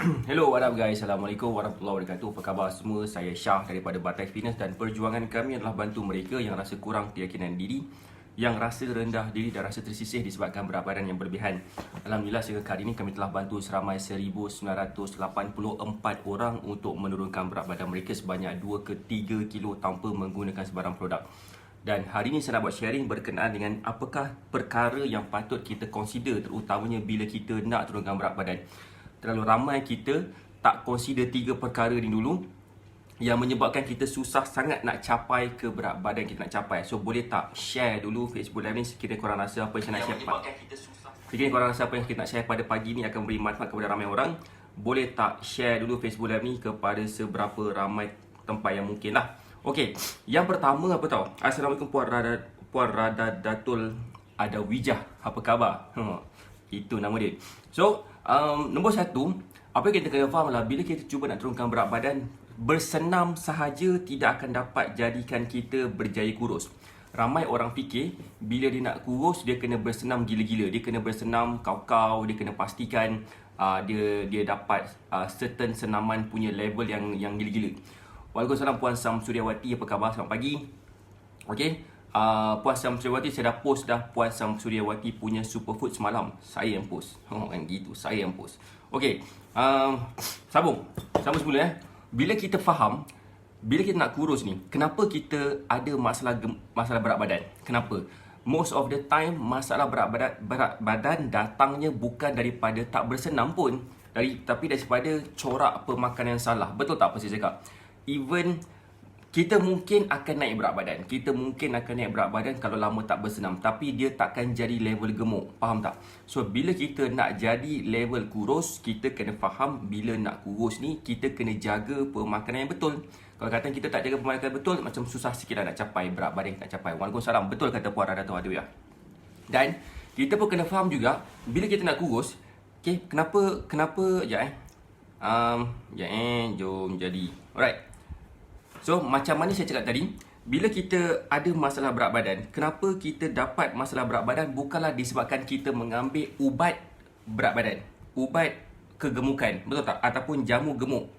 Hello, what up guys? Assalamualaikum warahmatullahi wabarakatuh. Apa khabar semua? Saya Syah daripada Batai Fitness dan perjuangan kami adalah bantu mereka yang rasa kurang keyakinan diri, yang rasa rendah diri dan rasa tersisih disebabkan berat badan yang berlebihan. Alhamdulillah sehingga kali ini kami telah bantu seramai 1984 orang untuk menurunkan berat badan mereka sebanyak 2 ke 3 kilo tanpa menggunakan sebarang produk. Dan hari ini saya nak buat sharing berkenaan dengan apakah perkara yang patut kita consider terutamanya bila kita nak turunkan berat badan. Terlalu ramai kita tak consider 3 perkara ni dulu yang menyebabkan kita susah sangat nak capai ke berat badan kita nak capai. So boleh tak share dulu Facebook Live ni sekiranya korang rasa apa yang saya nak share sekiranya korang rasa apa yang kita nak share pada pagi ni akan beri manfaat kepada ramai orang. Boleh tak share dulu Facebook Live ni kepada seberapa ramai tempat yang mungkin lah. Okey, yang pertama apa tahu? Assalamualaikum Puan Radadatul Adawijah. Apa khabar? Itu nama dia. So, nombor satu, apa yang kita kena faham lah, bila kita cuba nak turunkan berat badan, bersenam sahaja tidak akan dapat jadikan kita berjaya kurus. Ramai orang fikir bila dia nak kurus dia kena bersenam gila-gila, dia kena bersenam kau-kau, dia kena pastikan dia dapat certain senaman punya level yang gila-gila. Waalaikumsalam Puan Samsuryawati, apa khabar? Selamat pagi. Okey. Puan Samsuryawati, saya dah post dah Puan Samsuryawati punya superfood semalam. Saya yang post. Kan gitu, saya yang post. Okey. Sambung semula . Bila kita faham, bila kita nak kurus ni, kenapa kita ada masalah berat badan? Kenapa? Most of the time masalah berat badan datangnya bukan daripada tak bersenam pun, tapi daripada corak pemakanan yang salah. Betul tak apa saya cakap? Even kita mungkin akan naik berat badan. Kita mungkin akan naik berat badan kalau lama tak bersenam. Tapi dia takkan jadi level gemuk. Faham tak? So, bila kita nak jadi level kurus, kita kena faham bila nak kurus ni, kita kena jaga pemakanan yang betul. Kalau kata kita tak jaga pemakanan betul, macam susah sikit lah nak capai berat badan yang nak capai. Waalaikumsalam. Betul kata Puan Radadatul Adawijah. Dan kita pun kena faham juga, bila kita nak kurus, okay, kenapa, jom jadi. Alright. So, macam mana saya cakap tadi, bila kita ada masalah berat badan, kenapa kita dapat masalah berat badan bukanlah disebabkan kita mengambil ubat berat badan, ubat kegemukan, betul tak? Ataupun jamu gemuk.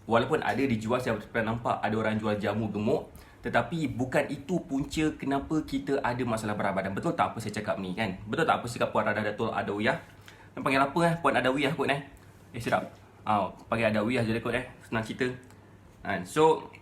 Walaupun ada dijual, saya pernah nampak ada orang jual jamu gemuk, tetapi bukan itu punca kenapa kita ada masalah berat badan. Betul tak apa saya cakap ni kan? Betul tak apa saya cakap Puan Radadatul Adawiyah? Panggil apa Puan Adawiyah kot sedap. Panggil Adawiyah je kot senang cerita. So,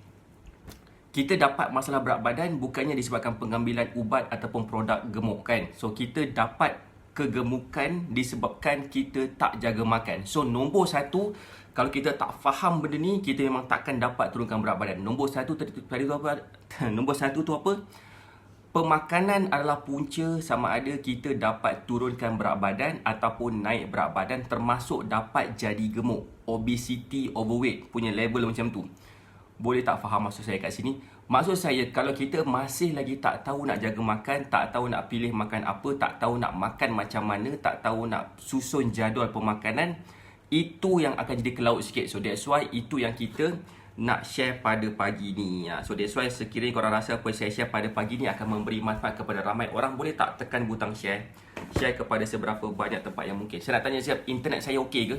kita dapat masalah berat badan bukannya disebabkan pengambilan ubat ataupun produk gemuk kan. So, kita dapat kegemukan disebabkan kita tak jaga makan. So, nombor satu, kalau kita tak faham benda ni, kita memang takkan dapat turunkan berat badan. Nombor satu tadi tu apa? Nombor satu tu apa? Pemakanan adalah punca sama ada kita dapat turunkan berat badan ataupun naik berat badan, termasuk dapat jadi gemuk. Obesity, overweight punya level macam tu. Boleh tak faham maksud saya kat sini? Maksud saya, kalau kita masih lagi tak tahu nak jaga makan, tak tahu nak pilih makan apa, tak tahu nak makan macam mana, tak tahu nak susun jadual pemakanan, itu yang akan jadi ke laut sikit. So that's why itu yang kita nak share pada pagi ni. So that's why sekiranya korang rasa apa saya share pada pagi ni akan memberi manfaat kepada ramai orang, boleh tak tekan butang share? Share kepada seberapa banyak tempat yang mungkin. Saya nak tanya siap, internet saya okey ke?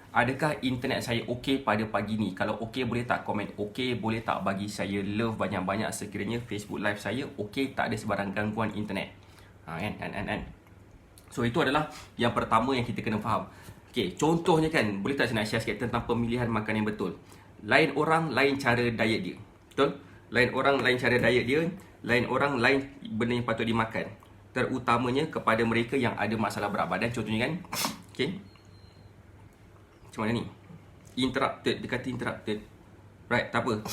Adakah internet saya okey pada pagi ni? Kalau okey, boleh tak komen okey? Boleh tak bagi saya love banyak-banyak sekiranya Facebook Live saya okey, tak ada sebarang gangguan internet. Kan? So itu adalah yang pertama yang kita kena faham. Okey, contohnya kan, boleh tak saya nak share sikit tentang pemilihan makan yang betul. Lain orang, lain cara diet dia. Betul? Lain orang, lain cara diet dia. Lain orang, lain benda yang patut dimakan. Terutamanya kepada mereka yang ada masalah berat badan. Contohnya kan, okey, macam mana ni? Interrupted, dia kata interrupted. Right, tak apa.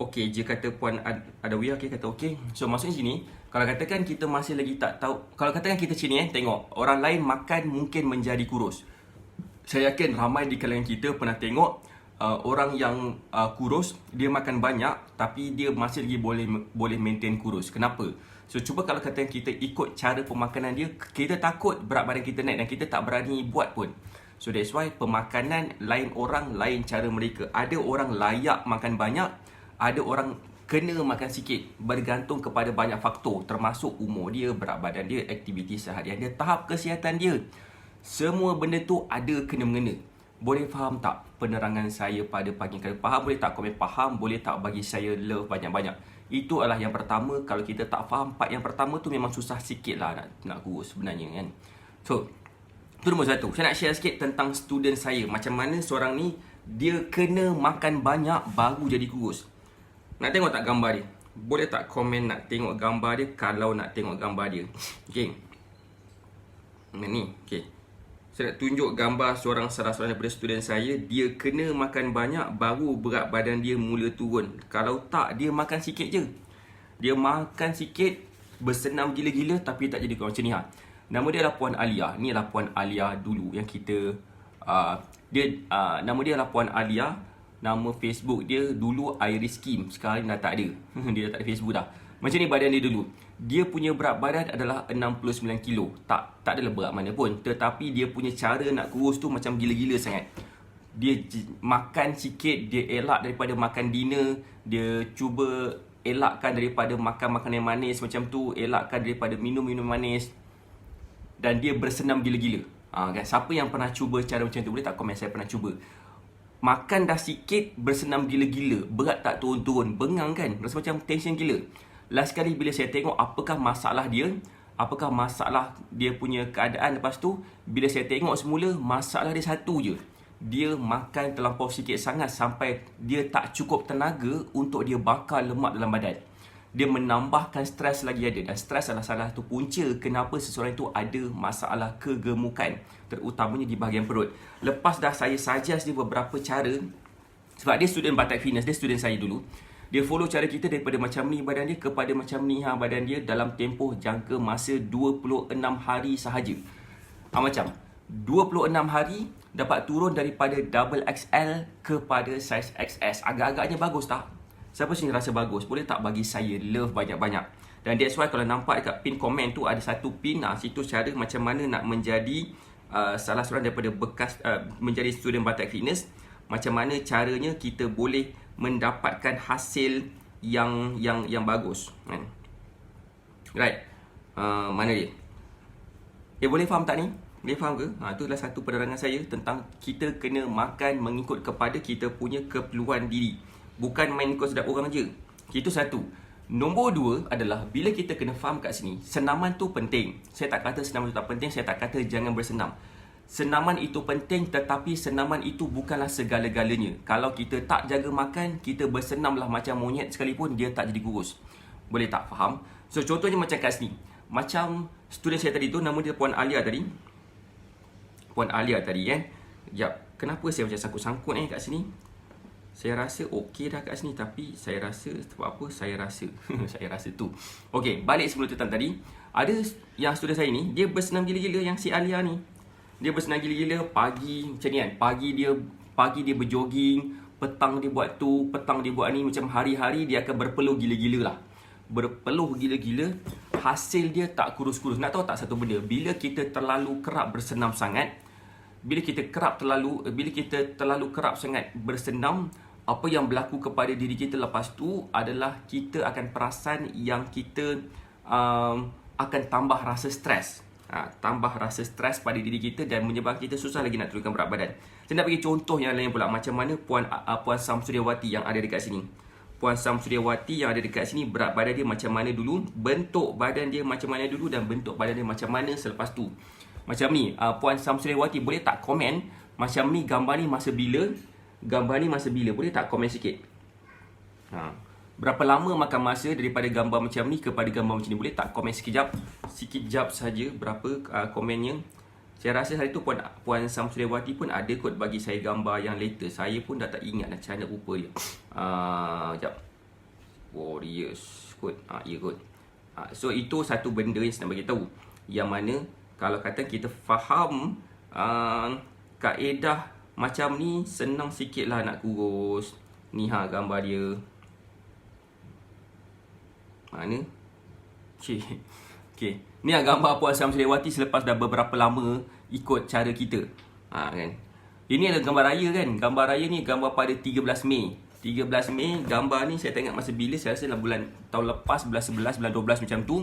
Okey, dia kata Puan Adawiyah, okay, kata okey. So maksudnya sini, kalau katakan kita masih lagi tak tahu, kalau katakan kita sini tengok orang lain makan mungkin menjadi kurus. Saya yakin ramai di kalangan kita pernah tengok orang yang kurus, dia makan banyak tapi dia masih lagi boleh maintain kurus. Kenapa? So cuba kalau katakan kita ikut cara pemakanan dia, kita takut berat badan kita naik dan kita tak berani buat pun. So that's why pemakanan lain orang, lain cara mereka. Ada orang layak makan banyak, ada orang kena makan sikit. Bergantung kepada banyak faktor, termasuk umur dia, berat badan dia, aktiviti seharian dia, tahap kesihatan dia. Semua benda tu ada kena-mengena. Boleh faham tak penerangan saya pada pagi kali? Faham boleh tak? Komen faham boleh tak bagi saya love banyak-banyak. Itu adalah yang pertama. Kalau kita tak faham part yang pertama tu memang susah sikit lah nak kurus sebenarnya kan. So, itu nombor satu. Saya nak share sikit tentang student saya. Macam mana seorang ni dia kena makan banyak baru jadi kurus. Nak tengok tak gambar dia? Boleh tak komen nak tengok gambar dia kalau nak tengok gambar dia? Okay. Ni, okay. Saya nak tunjuk gambar salah seorang daripada student saya. Dia kena makan banyak baru berat badan dia mula turun. Kalau tak, dia makan sikit je. Dia makan sikit, bersenam gila-gila tapi tak jadi kurang macam ni ha. Nama dia adalah Puan Alia. Ni adalah Puan Alia dulu yang kita nama dia adalah Puan Alia. Nama Facebook dia dulu Iris Kim. Sekarang dah tak ada. Dia dah tak ada Facebook dah. Macam ni badan dia dulu. Dia punya berat badan adalah 69 kilo. Tak adalah berat mana pun. Tetapi dia punya cara nak kurus tu macam gila-gila sangat. Dia makan sikit, dia elak daripada makan dinner. Dia cuba elakkan daripada makan makanan yang manis macam tu. Elakkan daripada minum-minum manis. Dan dia bersenam gila-gila. Kan? Siapa yang pernah cuba cara macam tu? Boleh tak komen saya pernah cuba. Makan dah sikit, bersenam gila-gila. Berat tak turun-turun. Bengang kan? Rasa macam tension gila. Last kali bila saya tengok apakah masalah dia, apakah masalah dia punya keadaan lepas tu, bila saya tengok semula, masalah dia satu je. Dia makan terlampau sikit sangat sampai dia tak cukup tenaga untuk dia bakar lemak dalam badan. Dia menambahkan stres lagi ada. Dan stres adalah salah satu punca kenapa seseorang itu ada masalah kegemukan, terutamanya di bahagian perut. Lepas dah saya suggest dia beberapa cara, sebab dia student Batak Fitness, dia student saya dulu. Dia follow cara kita daripada macam ni badan dia kepada macam ni badan dia dalam tempoh jangka masa 26 hari sahaja. Macam 26 hari dapat turun daripada double XL kepada size XS. Agak-agaknya bagus tak? Siapa sini rasa bagus? Boleh tak bagi saya love banyak-banyak? Dan that's why kalau nampak dekat pin komen tu ada satu pin, situ cara macam mana nak menjadi salah seorang daripada bekas menjadi student Batak Fitness. Macam mana caranya kita boleh mendapatkan hasil yang bagus kan? Right. Mana dia? Boleh faham tak ni? Boleh faham ke? Itu adalah satu penerangan saya tentang kita kena makan mengikut kepada kita punya keperluan diri. Bukan main ikut sedap orang je. Itu satu. Nombor dua adalah bila kita kena faham kat sini, senaman tu penting. Saya tak kata senaman tu tak penting, saya tak kata jangan bersenam. Senaman itu penting, tetapi senaman itu bukanlah segala-galanya. Kalau kita tak jaga makan, kita bersenamlah macam monyet sekalipun, dia tak jadi kurus. Boleh tak faham? So contohnya macam kat sini. Macam student saya tadi tu, nama dia Puan Alia tadi. Puan Alia tadi kan. Sekejap, kenapa saya macam sangkut-sangkut kat sini? Saya rasa okey dah kat sini, tapi saya rasa sebab apa? Saya rasa saya rasa tu. Okey, balik sebelum tentang tadi. Ada yang student saya ni, dia bersenam gila-gila yang si Alia ni. Dia bersenam gila-gila pagi macam ni kan. Pagi dia berjoging, petang dia buat tu, petang dia buat ni, macam hari-hari dia akan berpeluh gila-gila lah. Berpeluh gila-gila, hasil dia tak kurus-kurus. Nak tahu tak satu benda? Bila kita terlalu kerap bersenam sangat, bila kita terlalu kerap sangat bersenam, apa yang berlaku kepada diri kita lepas tu adalah kita akan perasan yang kita akan tambah rasa stres. Tambah rasa stres pada diri kita dan menyebabkan kita susah lagi nak turunkan berat badan. Saya nak bagi contoh yang lain pula. Macam mana Puan Samsuryawati yang ada dekat sini. Puan Samsuryawati yang ada dekat sini, berat badan dia macam mana dulu, bentuk badan dia macam mana dulu, dan bentuk badan dia macam mana selepas tu. Macam ni, Puan Samsuryawati boleh tak komen macam ni, gambar ni masa bila? Gambar ni masa bila? Boleh tak komen sikit? Berapa lama makan masa daripada gambar macam ni kepada gambar macam ni? Boleh tak komen sekejap? Sekejap saja berapa komennya. Saya rasa hari tu Puan Samsuryawati pun ada kot bagi saya gambar yang latest. Saya pun dah tak ingat macam mana rupa dia. Sekejap. Warriors kot. Ya kot. So itu satu benda yang saya nak bagi tahu. Yang mana kalau kata kita faham kaedah macam ni, senang sikit lah nak kurus. Ni gambar dia. Mana? Okay. Ni gambar Puan Samsuryawati selepas dah beberapa lama ikut cara kita. Kan? Ini adalah gambar raya kan. Gambar raya ni gambar pada 13 Mei. 13 Mei, gambar ni saya tengok masa bila, saya rasa dalam bulan tahun lepas, bulan 11, bulan 12 macam tu.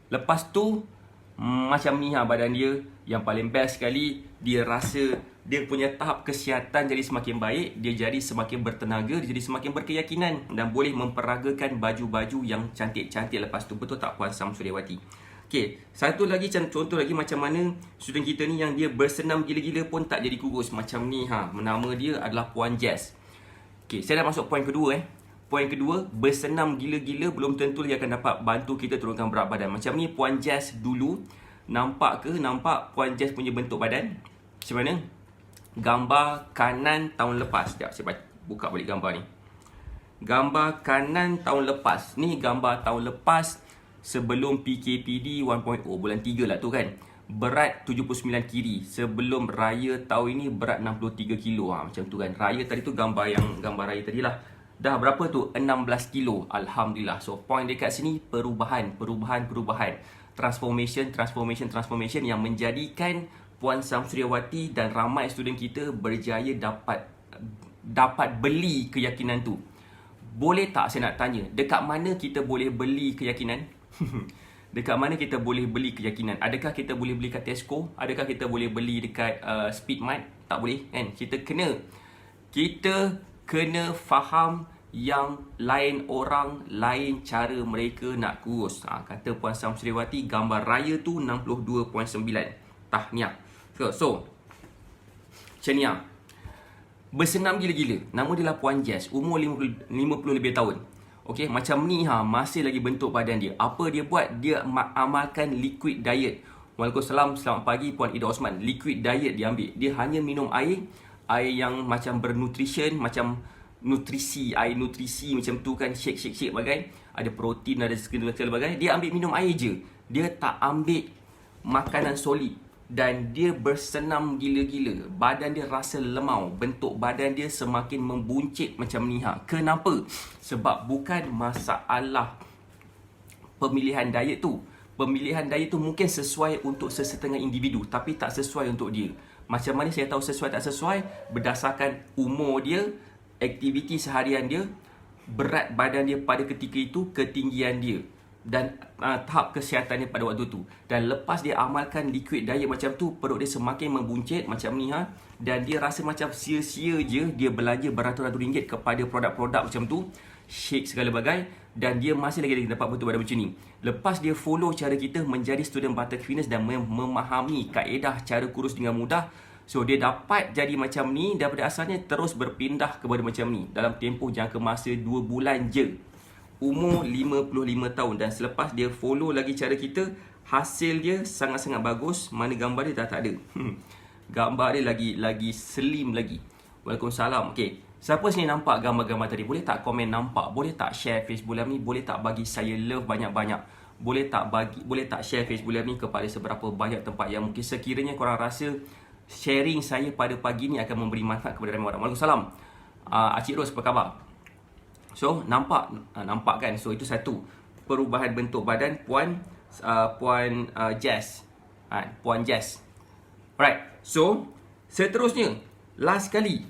Lepas tu macam ni badan dia. Yang paling best sekali, dia rasa dia punya tahap kesihatan jadi semakin baik, dia jadi semakin bertenaga, dia jadi semakin berkeyakinan dan boleh memperagakan baju-baju yang cantik-cantik lepas tu. Betul tak Puan Samsuryawati? Okey, satu lagi contoh lagi macam mana student kita ni yang dia bersenam gila-gila pun tak jadi kurus macam ni. Nama dia adalah Puan Jess. Okey, saya dah masuk poin kedua Poin kedua, bersenam gila-gila belum tentu dia akan dapat bantu kita turunkan berat badan. Macam ni Puan Jess dulu. Nampak Puan Jess punya bentuk badan? Macam mana? Gambar kanan tahun lepas. Sekejap, saya buka balik gambar ni. Gambar kanan tahun lepas. Ni gambar tahun lepas sebelum PKPD 1.0. Bulan 3 lah tu kan. Berat 79 kg. Sebelum raya tahun ini berat 63 kilo. Macam tu kan. Raya tadi tu gambar raya tadi lah. Dah berapa tu? 16 kilo. Alhamdulillah. So, point dekat sini perubahan. Transformation yang menjadikan Puan Samsuryawati dan ramai student kita berjaya dapat beli keyakinan tu. Boleh tak saya nak tanya, dekat mana kita boleh beli keyakinan? Dekat mana kita boleh beli keyakinan? Adakah kita boleh beli kat Tesco? Adakah kita boleh beli dekat Speedmart? Tak boleh kan? Kita kena faham yang lain orang, lain cara mereka nak kurus. Kata Puan Samsuryawati, gambar raya tu 62.9. Tahniah. So, macam ni bersenam gila-gila. Nama dia lah Puan Jess. Umur 50 lebih tahun. Okay, macam ni masih lagi bentuk badan dia. Apa dia buat? Dia amalkan liquid diet. Waalaikumsalam, selamat pagi Puan Ida Osman. Liquid diet dia ambil. Dia hanya minum air yang macam bernutrition, macam air nutrisi macam tu kan, shake bagai. Ada protein, ada segala bagai. Dia ambil minum air je. Dia tak ambil makanan solid. Dan dia bersenam gila-gila. Badan dia rasa lemau. Bentuk badan dia semakin membuncit macam ni. Kenapa? Sebab bukan masalah pemilihan diet tu. Pemilihan diet tu mungkin sesuai untuk sesetengah individu, tapi tak sesuai untuk dia. Macam mana saya tahu sesuai tak sesuai? Berdasarkan umur dia, aktiviti seharian dia, berat badan dia pada ketika itu, ketinggian dia dan tahap kesihatan dia pada waktu tu. Dan lepas dia amalkan liquid diet macam tu, perut dia semakin membuncit macam ni dan dia rasa macam sia-sia je dia belanja beratus-ratus ringgit kepada produk-produk macam tu, shake segala bagai, dan dia masih lagi dapat bentuk badan macam ni. Lepas dia follow cara kita menjadi student Buttercup Fitness dan memahami kaedah cara kurus dengan mudah, so dia dapat jadi macam ni. Daripada asalnya terus berpindah kepada macam ni dalam tempoh jangka masa 2 bulan je. Umur 55 tahun. Dan selepas dia follow lagi cara kita, hasil dia sangat-sangat bagus. Mana gambar dia? Dah tak ada. Gambar dia lagi slim lagi. Waalaikumsalam. Okay, siapa sini nampak gambar-gambar tadi? Boleh tak komen nampak? Boleh tak share Facebook Live ni? Boleh tak bagi saya love banyak-banyak? Boleh tak share Facebook Live ni kepada seberapa banyak tempat yang mungkin sekiranya korang rasa sharing saya pada pagi ni akan memberi manfaat kepada ramai orang. Waalaikumsalam. Acik Ros, apa khabar? So, nampak kan? So, itu satu. Perubahan bentuk badan Puan Jess. Puan Jess. Alright. So, seterusnya. Last kali.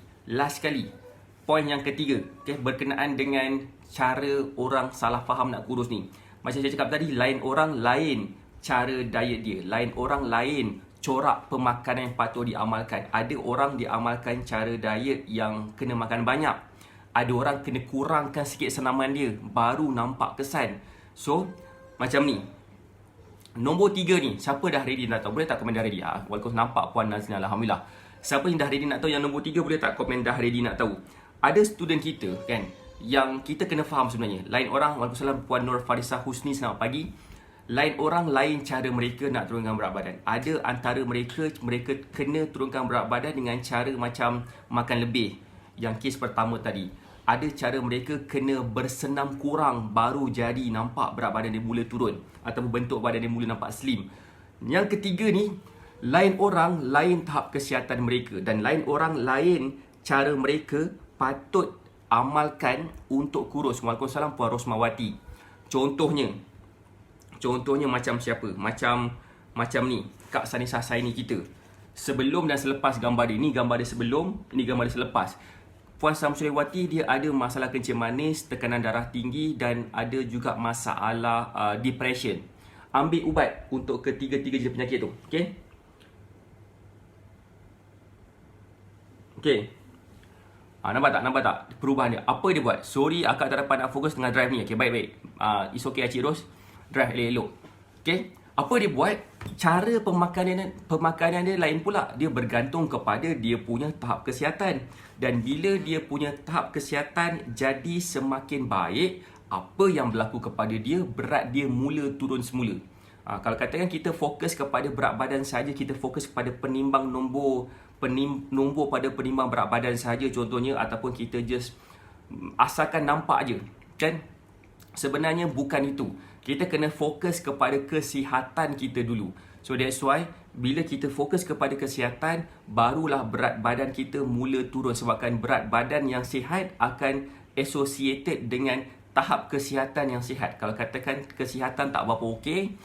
Poin yang ketiga. Okay, berkenaan dengan cara orang salah faham nak kurus ni. Macam saya cakap tadi, lain orang, lain cara diet dia. Lain orang, lain corak pemakanan yang patut diamalkan. Ada orang diamalkan cara diet yang kena makan banyak. Ada orang kena kurangkan sikit senaman dia, baru nampak kesan. So, macam ni. Nombor 3 ni, siapa dah ready nak tahu? Boleh tak komen dah ready? Walaupun nampak Puan Nazlina, Alhamdulillah. Siapa yang dah ready nak tahu yang nombor 3, boleh tak komen dah ready nak tahu? Ada student kita kan, yang kita kena faham sebenarnya. Lain orang, Waalaikumsalam Puan Nur Farisah Husni, selamat pagi. Lain orang, lain cara mereka nak turunkan berat badan. Ada antara mereka kena turunkan berat badan dengan cara macam makan lebih. Yang kes pertama tadi. Ada cara mereka kena bersenam kurang baru jadi nampak berat badan dia mula turun. Ataupun bentuk badan dia mula nampak slim. Yang ketiga ni, lain orang, lain tahap kesihatan mereka. Dan lain orang, lain cara mereka patut amalkan untuk kurus. Waalaikumsalam Puan Rosmawati. Contohnya macam siapa? Macam ni, Kak Sanisa Saini kita. Sebelum dan selepas gambar dia. Ni gambar dia sebelum, ni gambar dia selepas. Puan Samsuryawati dia ada masalah kencing manis, tekanan darah tinggi dan ada juga masalah depression. ambil ubat untuk ketiga-tiga jenis penyakit tu. Okay. Okay. Nampak tak perubahan dia? Apa dia buat? Sorry, akak tak dapat nak fokus tengah drive ni. Okay, baik-baik. It's okay, Cik Ros. Drive elok-elok. Okay. Apa dia buat? Cara pemakanan dia lain pula. Dia bergantung kepada dia punya tahap kesihatan. Dan bila dia punya tahap kesihatan jadi semakin baik, apa yang berlaku kepada dia, berat dia mula turun semula. Kalau katakan kita fokus kepada berat badan saja, kita fokus kepada penimbang nombor pada penimbang berat badan saja contohnya, ataupun kita just asalkan nampak je, kan? Sebenarnya bukan itu. Kita kena fokus kepada kesihatan kita dulu. So that's why bila kita fokus kepada kesihatan, barulah berat badan kita mula turun. Sebabkan berat badan yang sihat akan associated dengan tahap kesihatan yang sihat. Kalau katakan kesihatan tak berapa okey,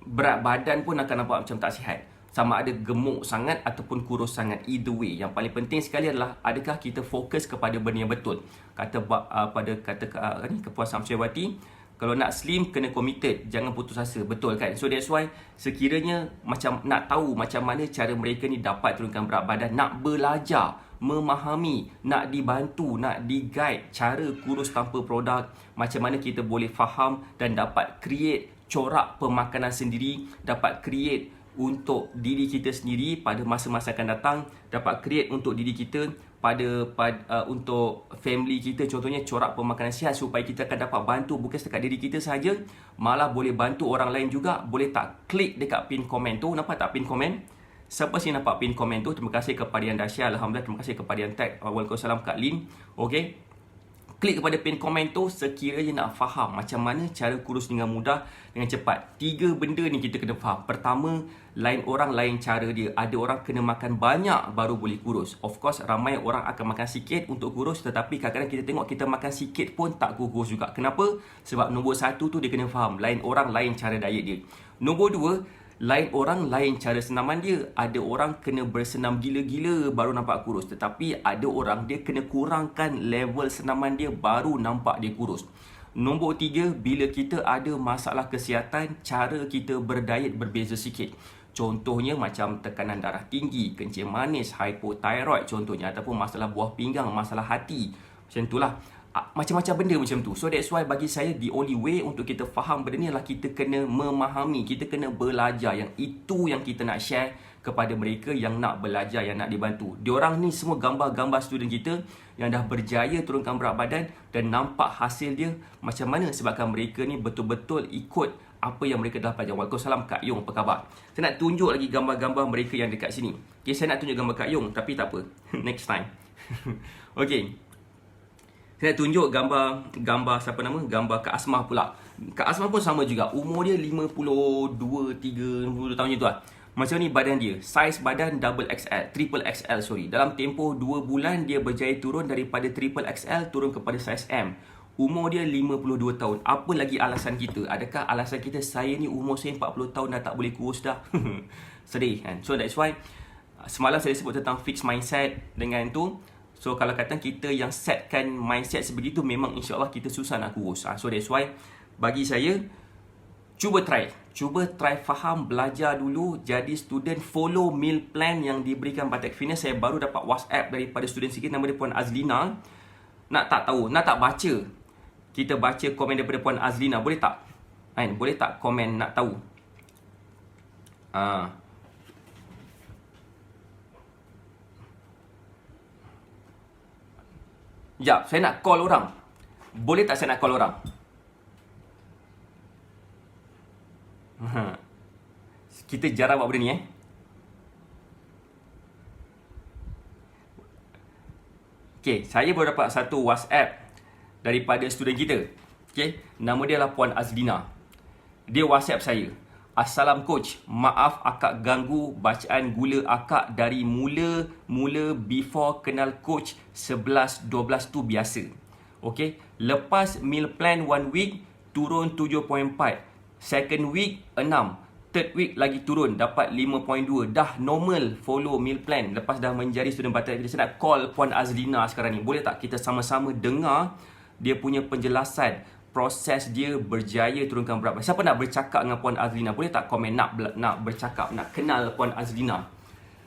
berat badan pun akan nampak macam tak sihat. Sama ada gemuk sangat ataupun kurus sangat. Either way, yang paling penting sekali adalah adakah kita fokus kepada benda yang betul. Kepuasan Amsyawati, kalau nak slim kena committed, jangan putus asa. Betul kan? So that's why sekiranya macam nak tahu macam mana cara mereka ni dapat turunkan berat badan, nak belajar, memahami, nak dibantu, nak di-guide cara kurus tanpa produk, macam mana kita boleh faham dan dapat create corak pemakanan sendiri, dapat create untuk diri kita sendiri pada masa-masa akan datang, dapat create untuk diri kita untuk family kita, contohnya corak pemakanan sihat, supaya kita akan dapat bantu bukan setakat diri kita sahaja, malah boleh bantu orang lain juga. Boleh tak klik dekat pin komen tu? Nampak tak pin komen? Siapa sih nampak pin komen tu? Terima kasih kepada yang dah share, alhamdulillah. Terima kasih kepada yang tag. Waalaikumsalam Kak Lin. Okey, klik kepada pin komen tu sekiranya nak faham macam mana cara kurus dengan mudah, dengan cepat. 3 benda ni kita kena faham. Pertama, lain orang lain cara dia. Ada orang kena makan banyak baru boleh kurus. Of course, ramai orang akan makan sikit untuk kurus, tetapi kadang-kadang kita tengok kita makan sikit pun tak kurus juga. Kenapa? Sebab nombor 1 tu dia kena faham. Lain orang lain cara diet dia. Nombor 2, lain orang lain cara senaman dia. Ada orang kena bersenam gila-gila baru nampak kurus, tetapi ada orang dia kena kurangkan level senaman dia baru nampak dia kurus. Nombor 3, bila kita ada masalah kesihatan, cara kita berdiet berbeza sikit. Contohnya macam tekanan darah tinggi, kencing manis, hypothyroid contohnya, ataupun masalah buah pinggang, masalah hati. Macam itulah. Macam-macam benda macam tu. So that's why bagi saya the only way untuk kita faham benda ni adalah kita kena memahami, kita kena belajar. Yang itu yang kita nak share kepada mereka yang nak belajar, yang nak dibantu. Diorang ni semua gambar-gambar student kita yang dah berjaya turunkan berat badan dan nampak hasil dia macam mana, sebabkan mereka ni betul-betul ikut apa yang mereka dah belajar. Waalaikumsalam Kak Yong, apa khabar? Saya nak tunjuk lagi gambar-gambar mereka yang dekat sini. Okay, saya nak tunjuk gambar Kak Yong, tapi tak apa. Next time. Okay, saya nak tunjuk gambar siapa nama? Gambar Kak Asmah pula. Kak Asmah pun sama juga. Umur dia 52, 52 tahun macam tu lah. Macam ni badan dia. Saiz badan triple XL. Dalam tempoh 2 bulan dia berjaya turun daripada triple XL turun kepada saiz M. Umur dia 52 tahun. Apa lagi alasan kita? Adakah alasan kita, saya ni umur saya 40 tahun dah tak boleh kurus dah? Sedih kan? So that's why semalam saya sebut tentang fixed mindset dengan tu. So kalau kata kita yang setkan mindset sebegitu, memang insyaAllah kita susah nak kurus. So that's why bagi saya, cuba try faham, belajar dulu, jadi student, follow meal plan yang diberikan Batek Fitness. Saya baru dapat WhatsApp daripada student sikit, nama dia Puan Azlina. Nak tak tahu, nak tak baca? Kita baca komen daripada Puan Azlina, boleh tak? Boleh tak komen nak tahu? Sekejap, saya nak call orang. Boleh tak saya nak call orang? Kita jarang buat benda ni Okay, saya baru dapat satu WhatsApp daripada student kita. Okay, nama dia adalah Puan Azlina. Dia WhatsApp saya. Assalam coach, maaf akak ganggu bacaan gula akak dari mula before kenal coach 11-12 tu biasa. Okay, lepas meal plan 1 week turun 7.4, second week 6, third week lagi turun dapat 5.2. Dah normal follow meal plan lepas dah menjadi student Batek. Saya nak call Puan Azlina sekarang ni. Boleh tak kita sama-sama dengar dia punya penjelasan proses dia berjaya turunkan berat badan. Siapa nak bercakap dengan Puan Azlina? Boleh tak komen nak bercakap, nak kenal Puan Azlina?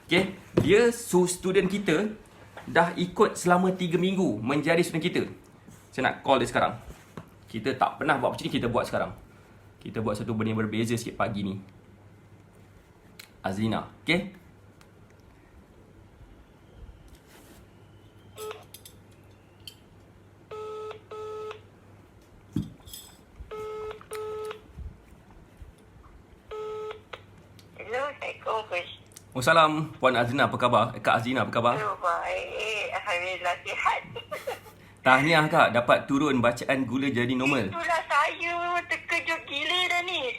Okay, dia student kita, dah ikut selama 3 minggu menjadi student kita. Saya nak call dia sekarang. Kita tak pernah buat macam ni, kita buat sekarang. Kita buat satu benda yang berbeza sikit pagi ni. Azlina, okay? Assalamualaikum, Coach. Salam, Puan Azlina, apa khabar? Kak Azlina, apa khabar? Baik. Alhamdulillah sihat. Tahniah Kak, dapat turun bacaan gula jadi normal. Itulah saya memang terkejut gila dah ni.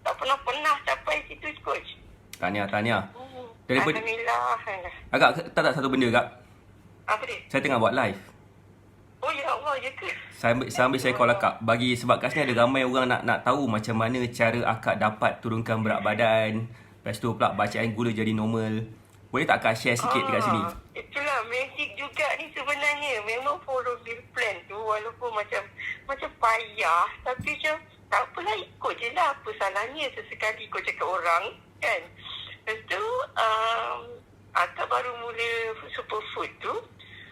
Tak pernah capai situ, Coach. Tahniah. Daripada Alhamdulillah. Agak tak satu benda Kak. Apa dia? Saya tengah buat live. Oh, ya Allah, ya ke? Sambil saya call akak. Sebab kat sini ada ramai orang nak tahu macam mana cara akak dapat turunkan berat badan. Lepas tu pula bacaan gula jadi normal. Boleh tak akak share sikit dekat sini? Itulah magic juga ni sebenarnya. Memang follow meal plan tu walaupun macam payah. Tapi macam tak apalah, ikut je lah. Apa salahnya sesekali ikut cakap orang kan. Lepas tu akak baru mula superfood tu.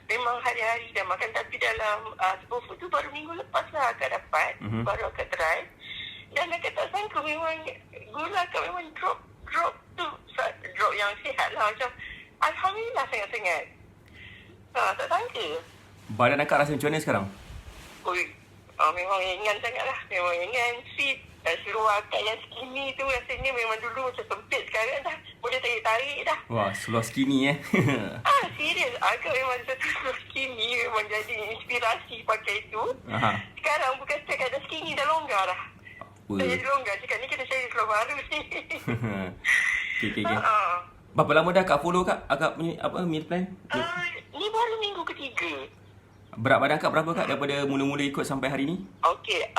Memang hari-hari dah makan. Tapi dalam superfood tu baru minggu lepas lah akak dapat. Baru akak try. Dan akak tak sangka memang gula akak memang drop yang sihat lah. Macam Alhamdulillah sangat-sangat. Tak sangka. Badan akak rasa macam mana sekarang? Memang ringan sangat lah. Memang ringan, fit. Seluar akak yang skinny tu rasanya memang dulu macam sempit. Sekarang dah boleh tarik-tarik dah. Wah, seluar skinny Serius. Akak memang satu seluar skinny. Memang jadi inspirasi pakai tu. Sekarang bukan setakat dah skinny, dah longgar dah. Dah jadi longgar. Cakap ni kena cari seluar baru ni. Okay. Berapa lama dah akak follow Kak? Akak punya meal plan? Ni baru minggu ketiga. Berat badan akak berapa Kak daripada mula-mula ikut sampai hari ni? Okey,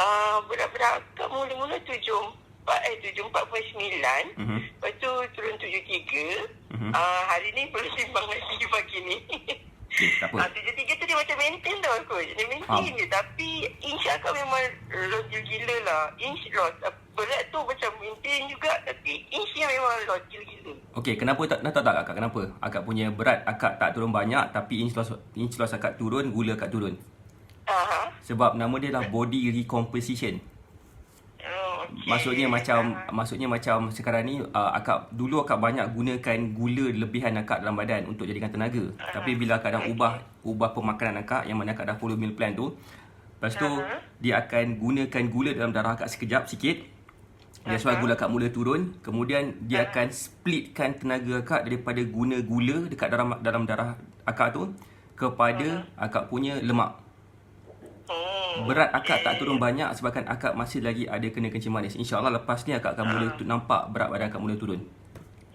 berat akak mula-mula 74.9. Lepas tu turun 73. Hari ni boleh timbang lagi pagi ni. Okay, tak apa. 73 tu dia macam maintain tau Coach. Dia maintain je. Tapi inch akak memang loss gila lah. Inch loss. Berat tu macam maintain juga. Tapi inch yang memang loss gila. Okey, kenapa nak tahu tak akak kenapa? Akak punya berat akak tak turun banyak tapi inch loss akak turun, gula akak turun. Sebab nama dia lah body recomposition. Maksudnya macam sekarang ni akak banyak gunakan gula lebihan akak dalam badan untuk jadikan tenaga. Tapi bila akak dah ubah pemakanan akak yang mana akak dah follow meal plan tu, lepas tu dia akan gunakan gula dalam darah akak sekejap sikit. That's why gula akak mula turun. Kemudian dia akan splitkan tenaga akak daripada guna gula dekat dalam darah akak tu kepada akak punya lemak. Berat akak tak turun banyak sebabkan akak masih lagi ada kena kencing manis. InsyaAllah lepas ni akak akan mula nampak berat badan akak mula turun.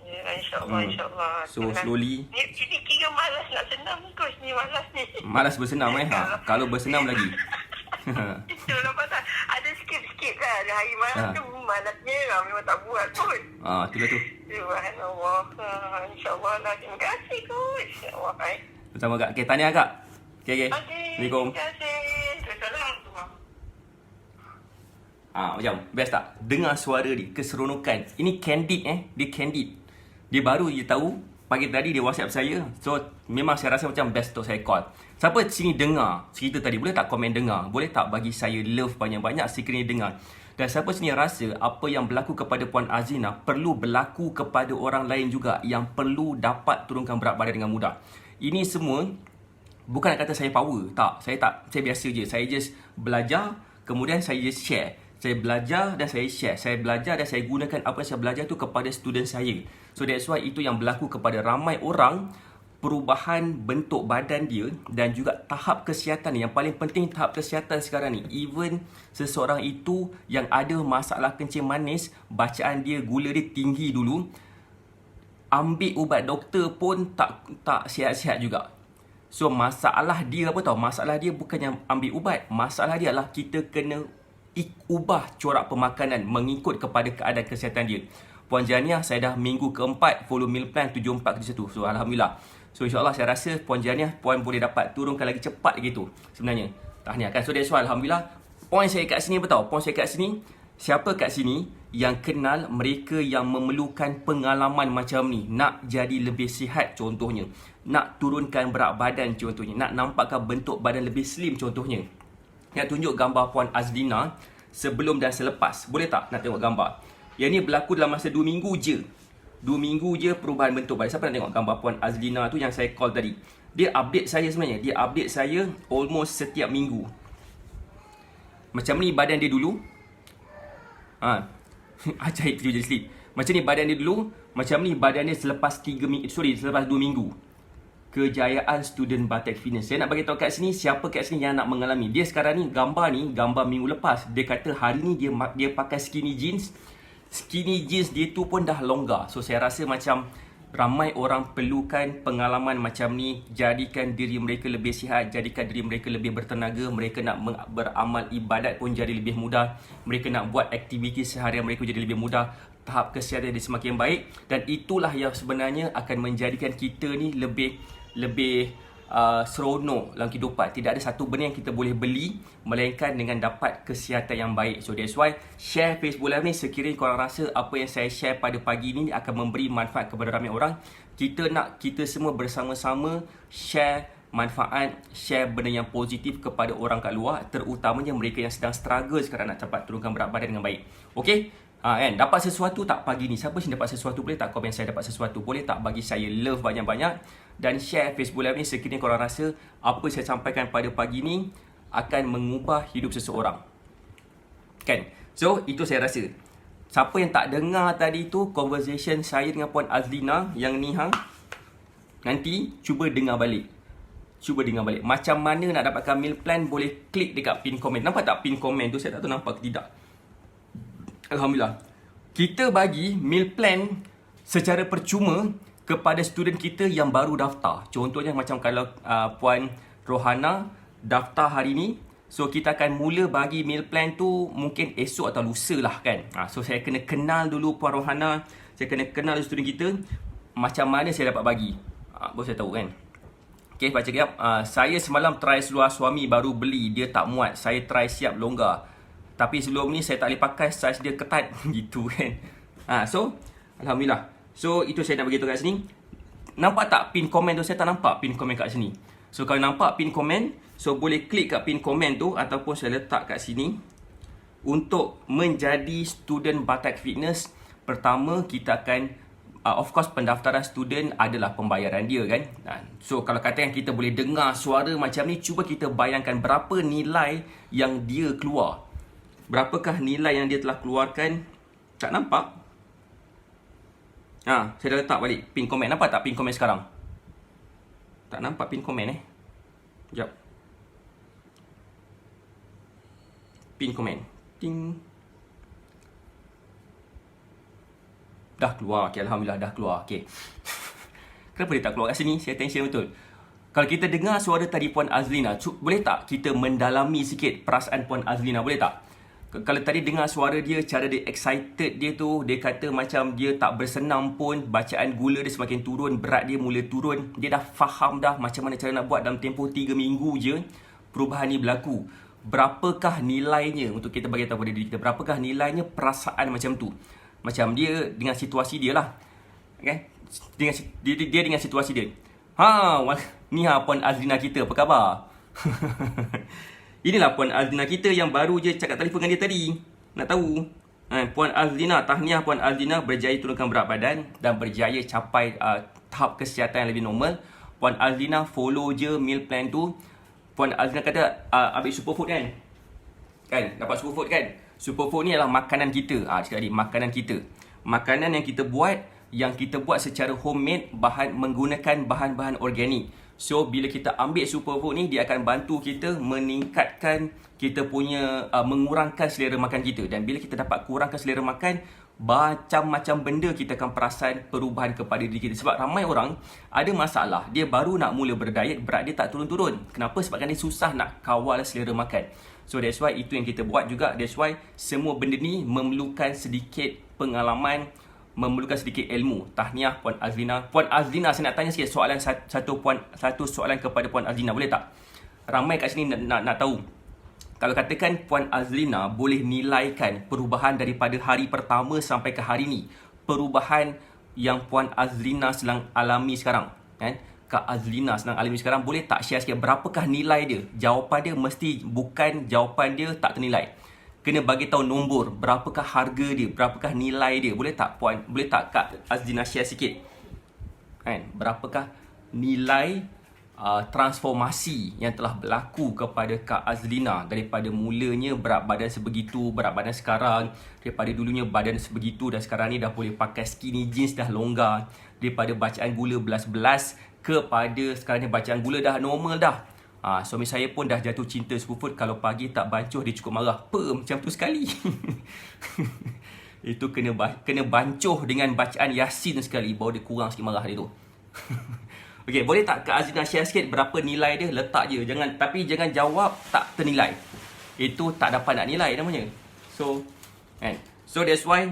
Ya, InsyaAllah. So slowly. Ini kira malas nak senam Coach. Ni malas ni. Malas bersenam Kalau bersenam lagi. Itulah pasal ada skip lah. Ada hari malam tu malasnya memang tak buat pun. Itulah tu. Subhanallah. InsyaAllah lah. Terima kasih Coach. InsyaAllah. Bersama Kak. Okay, tanya Kak. Okay. Assalamualaikum. Terima kasih. Macam best tak? Dengar suara dia, keseronokan. Ini candid Dia candid. Dia baru je tahu. Pagi tadi dia WhatsApp saya. So memang saya rasa macam best untuk saya call. Siapa sini dengar cerita tadi? Boleh tak komen dengar? Boleh tak bagi saya love banyak-banyak sekiranya dengar? Dan siapa sini rasa apa yang berlaku kepada Puan Azlina perlu berlaku kepada orang lain juga, yang perlu dapat turunkan berat badan dengan mudah? Ini semua bukan nak kata saya power. Tak. Saya biasa je. Saya just belajar. Kemudian saya just share. Saya belajar dan saya share. Saya belajar dan saya gunakan apa yang saya belajar tu kepada student saya. So that's why itu yang berlaku kepada ramai orang. Perubahan bentuk badan dia dan juga tahap kesihatan. Yang paling penting tahap kesihatan sekarang ni. Even seseorang itu yang ada masalah kencing manis, bacaan dia, gula dia tinggi dulu, ambil ubat doktor pun tak sihat-sihat juga. So masalah dia apa tahu? Masalah dia bukan yang ambil ubat. Masalah dia adalah kita kena ubah corak pemakanan mengikut kepada keadaan kesihatan dia. Puan Jania, saya dah minggu keempat follow meal plan 74 ke 1. So Alhamdulillah. So insyaAllah saya rasa Puan Jania, Puan boleh dapat turunkan lagi cepat lagi tu sebenarnya. Tahniah kan. So that's why Alhamdulillah Point saya kat sini apa tahu? Point saya kat sini, siapa kat sini yang kenal mereka yang memerlukan pengalaman macam ni, nak jadi lebih sihat contohnya, nak turunkan berat badan contohnya, nak nampakkan bentuk badan lebih slim contohnya. Nak tunjuk gambar Puan Azlina sebelum dan selepas. Boleh tak nak tengok gambar? Yang ni berlaku dalam masa 2 minggu je. 2 minggu je perubahan bentuk badan. Siapa nak tengok gambar Puan Azlina tu yang saya call tadi? Dia update saya sebenarnya. Dia update saya almost setiap minggu. Macam ni badan dia dulu. Ajaib tu je slip. Macam ni badan dia dulu. Macam ni badan dia selepas 2 minggu. Kejayaan student Batek Fitness. Saya nak bagi tahu kat sini siapa kat sini yang nak mengalami. Dia sekarang ni gambar minggu lepas. Dia kata hari ni dia pakai skinny jeans. Skinny jeans dia tu pun dah longgar. So saya rasa macam ramai orang perlukan pengalaman macam ni. Jadikan diri mereka lebih sihat, jadikan diri mereka lebih bertenaga. Mereka nak beramal ibadat pun jadi lebih mudah. Mereka nak buat aktiviti seharian mereka jadi lebih mudah. Tahap kesihatan dia semakin baik. Dan itulah yang sebenarnya akan menjadikan kita ni lebih seronok dalam kehidupan. Tidak ada satu benda yang kita boleh beli melainkan dengan dapat kesihatan yang baik. So that's why share Facebook Live ni, sekiranya korang rasa apa yang saya share pada pagi ni akan memberi manfaat kepada ramai orang, kita nak kita semua bersama-sama share manfaat, share benda yang positif kepada orang kat luar, terutamanya mereka yang sedang struggle sekarang nak dapat turunkan berat badan dengan baik. Okey? Kan? Dapat sesuatu tak pagi ni? Siapa sini dapat sesuatu? Boleh tak komen saya dapat sesuatu? Boleh tak bagi saya love banyak-banyak? Dan share Facebook Live ni sekiranya korang rasa apa saya sampaikan pada pagi ni akan mengubah hidup seseorang. Kan? So, itu saya rasa. Siapa yang tak dengar tadi tu conversation saya dengan Puan Azlina yang ni nanti cuba dengar balik. Cuba dengar balik. Macam mana nak dapatkan meal plan, boleh klik dekat pin komen. Nampak tak pin komen tu? Saya tak tahu nampak ke tidak. Alhamdulillah. Kita bagi meal plan secara percuma kepada student kita yang baru daftar. Contohnya macam kalau Puan Rohana daftar hari ni, so kita akan mula bagi meal plan tu mungkin esok atau lusa lah kan. So saya kena kenal dulu Puan Rohana, saya kena kenal student kita, macam mana saya dapat bagi. Baru saya tahu kan. Okay, baca sekejap. Saya semalam try seluar suami baru beli, dia tak muat. Saya try siap longgar. Tapi sebelum ni saya tak boleh pakai, saiz dia ketat gitu kan. So alhamdulillah. So itu saya nak beritahu kat sini. Nampak tak pin komen tu? Saya tak nampak pin komen kat sini. So kalau nampak pin komen, so boleh klik kat pin komen tu ataupun saya letak kat sini. Untuk menjadi student Batek Fitness, pertama kita akan of course pendaftaran student adalah pembayaran dia kan. So kalau katakan kita boleh dengar suara macam ni, cuba kita bayangkan berapa nilai yang dia keluar. Berapakah nilai yang dia telah keluarkan? Tak nampak? Saya dah letak balik pin komen. Nampak tak pin komen sekarang? Tak nampak pin komen Sekejap. Pin komen. Ting. Dah keluar. Okay, alhamdulillah dah keluar. Okay. Kenapa dia tak keluar kat sini? Saya tension betul. Kalau kita dengar suara tadi Puan Azlina, boleh tak kita mendalami sikit perasaan Puan Azlina? Boleh tak? Kalau tadi dengar suara dia, cara dia excited dia tu, dia kata macam dia tak bersenam pun, bacaan gula dia semakin turun, berat dia mula turun. Dia dah faham dah macam mana cara nak buat dalam tempoh 3 minggu je perubahan ni berlaku. Berapakah nilainya untuk kita bagi tahu pada diri kita? Berapakah nilainya perasaan macam tu? Macam dia dengan situasi dia lah. Okay? Dia dengan situasi dia. Ni Puan Azlina kita, apa khabar? Inilah Puan Azlina kita yang baru je cakap telefon dengan dia tadi. Nak tahu? Puan Azlina, tahniah Puan Azlina berjaya turunkan berat badan dan berjaya capai tahap kesihatan yang lebih normal. Puan Azlina follow je meal plan tu. Puan Azlina kata ambil superfood kan? Kan? Dapat superfood kan? Superfood ni adalah makanan kita. Cakap tadi, makanan kita. Makanan yang kita buat secara homemade, menggunakan bahan-bahan organik. So, bila kita ambil superfood ni, dia akan bantu kita meningkatkan kita punya, mengurangkan selera makan kita. Dan bila kita dapat kurangkan selera makan, macam-macam benda kita akan perasan perubahan kepada diri kita. Sebab ramai orang ada masalah. Dia baru nak mula berdiet, berat dia tak turun-turun. Kenapa? Sebab dia susah nak kawal selera makan. So, that's why itu yang kita buat juga. That's why semua benda ni memerlukan sedikit pengalaman, memerlukan sedikit ilmu. Tahniah Puan Azlina. Puan Azlina, saya nak tanya sikit soalan satu soalan kepada Puan Azlina, boleh tak? Ramai kat sini nak tahu. kalau katakan Puan Azlina boleh nilaikan perubahan daripada hari pertama sampai ke hari ni, perubahan yang Puan Azlina sedang alami sekarang, kan? Kak Azlina sedang alami sekarang, boleh tak share sikit berapakah nilai dia? Jawapan dia mesti bukan jawapan dia tak ternilai. Kena bagi tahu nombor, berapakah harga dia, berapakah nilai dia. Boleh tak Puan, boleh tak Kak Azlina share sikit? Kan? Berapakah nilai transformasi yang telah berlaku kepada Kak Azlina daripada mulanya berat badan sebegitu, berat badan sekarang, daripada dulunya badan sebegitu dan sekarang ni dah boleh pakai skinny jeans, dah longgar, daripada bacaan gula belas-belas kepada sekarang ni bacaan gula dah normal dah. Suami saya pun dah jatuh cinta superfood, kalau pagi tak bancuh dia cukup marah. Macam tu sekali. Itu kena bancuh dengan bacaan Yasin sekali baru dia kurang sikit marah dia tu. Okey, boleh tak Kak Azlina share sikit berapa nilai dia? Letak je. Tapi jangan jawab tak ternilai. Itu tak dapat nak nilai namanya. So that's why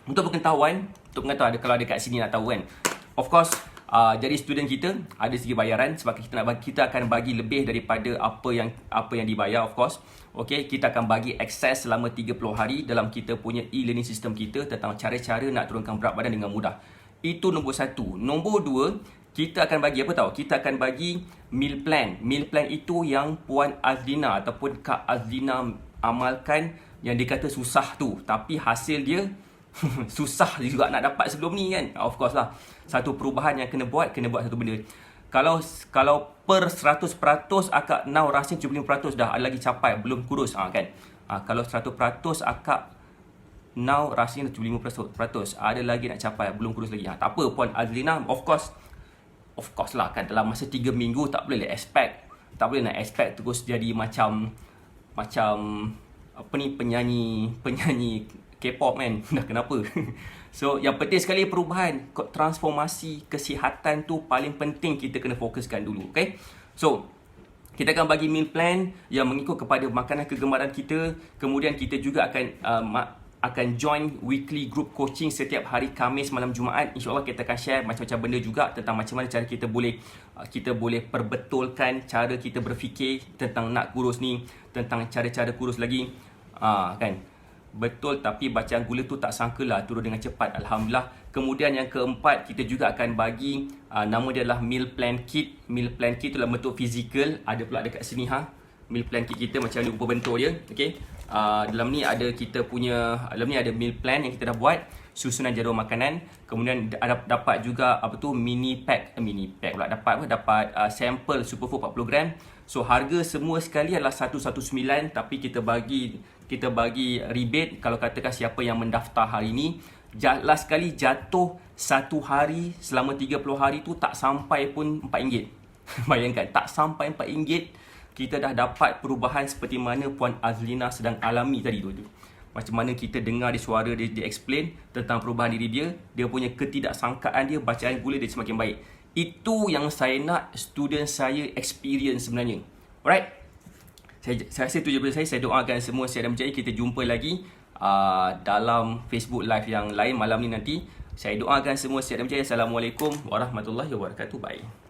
untuk pengetahuan ada kalau ada kat sini nak tahu kan. Of course, jadi student kita ada segi bayaran sebab kita akan bagi lebih daripada apa yang dibayar, of course. Okey, kita akan bagi akses selama 30 hari dalam kita punya e-learning system kita tentang cara-cara nak turunkan berat badan dengan mudah. Itu nombor 1. Nombor 2, kita akan bagi apa tahu? Kita akan bagi meal plan. Meal plan itu yang Puan Azlina ataupun Kak Azlina amalkan yang dikata susah tu. Tapi hasil dia susah juga nak dapat sebelum ni kan. Of course lah. Satu perubahan yang kena buat satu benda. Kalau per 100% akak now rasanya 75% dah ada lagi capai, belum kurus kan. Kalau 100% akak now rasanya 75% ada lagi nak capai, belum kurus lagi. Tak apa Puan Azlina, of course lah kan, dalam masa 3 minggu tak boleh nak expect terus jadi macam apa ni, penyanyi K-pop kan. Dah kenapa? So yang penting sekali perubahan, transformasi kesihatan tu paling penting kita kena fokuskan dulu. Okay, so kita akan bagi meal plan yang mengikut kepada makanan kegemaran kita. Kemudian kita juga akan join weekly group coaching setiap hari Khamis malam Jumaat. InsyaAllah kita akan share macam-macam benda juga tentang macam mana cara kita boleh perbetulkan cara kita berfikir tentang nak kurus ni, tentang cara-cara kurus lagi. Kan? Betul, tapi bacaan gula tu tak sangkalah turun dengan cepat, alhamdulillah. Kemudian yang keempat, kita juga akan bagi nama dia adalah meal plan kit. Meal plan kit tu dalam bentuk fizikal, ada pula dekat sini meal plan kit kita macam ni rupa bentuk dia. Okey. Dalam ni ada ada meal plan yang kita dah buat, susunan jadual makanan. Kemudian dapat juga mini pack pula, dapat sampel superfood 40 gram. So harga semua sekali adalah 119, tapi kita bagi rebate kalau katakan siapa yang mendaftar hari ni. Last sekali jatuh satu hari selama 30 hari tu tak sampai pun RM4. Bayangkan, tak sampai RM4 kita dah dapat perubahan seperti mana Puan Azlina sedang alami tadi tu. Macam mana kita dengar di suara dia explain tentang perubahan diri dia punya ketidaksangkaan dia, bacaan gula dia semakin baik. Itu yang saya nak student saya experience sebenarnya. Alright? Saya rasa itu je daripada saya. Saya doakan semua sihat dan berjaya. Kita jumpa lagi dalam Facebook Live yang lain malam ni nanti. Saya doakan semua sihat dan berjaya. Assalamualaikum warahmatullahi wabarakatuh. Bye.